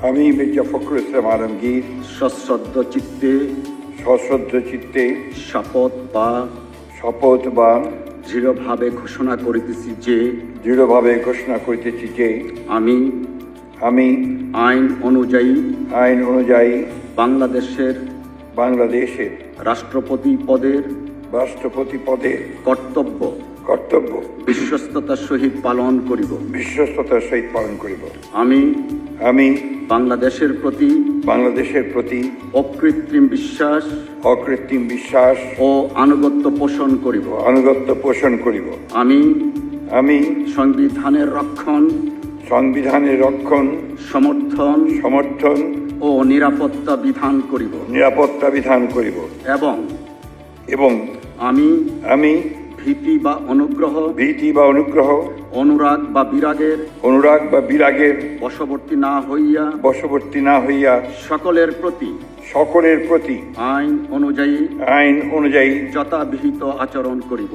আমি মির্জা ফখরুল ইসলাম আলমগীর সশ্রদ্ধ চিত্তে শপথ বা দৃঢ়ভাবে ঘোষণা করিতেছি যে আমি আইন অনুযায়ী বাংলাদেশের রাষ্ট্রপতি পদের কর্তব্য বিশ্বস্ততার সহিত পালন করিব। আমি বাংলাদেশের প্রতি অকৃত্রিম বিশ্বাস ও আনুগত্য পোষণ করিব। আমি সংবিধানের রক্ষণ সমর্থন ও নিরাপত্তা বিধান করিব এবং আমি ভীতি বা অনুগ্রহ অনুরাগ বা বিরাগের বশবর্তী না হইয়া সকলের প্রতি আইন অনুযায়ী যথাবিহিত আচরণ করিব।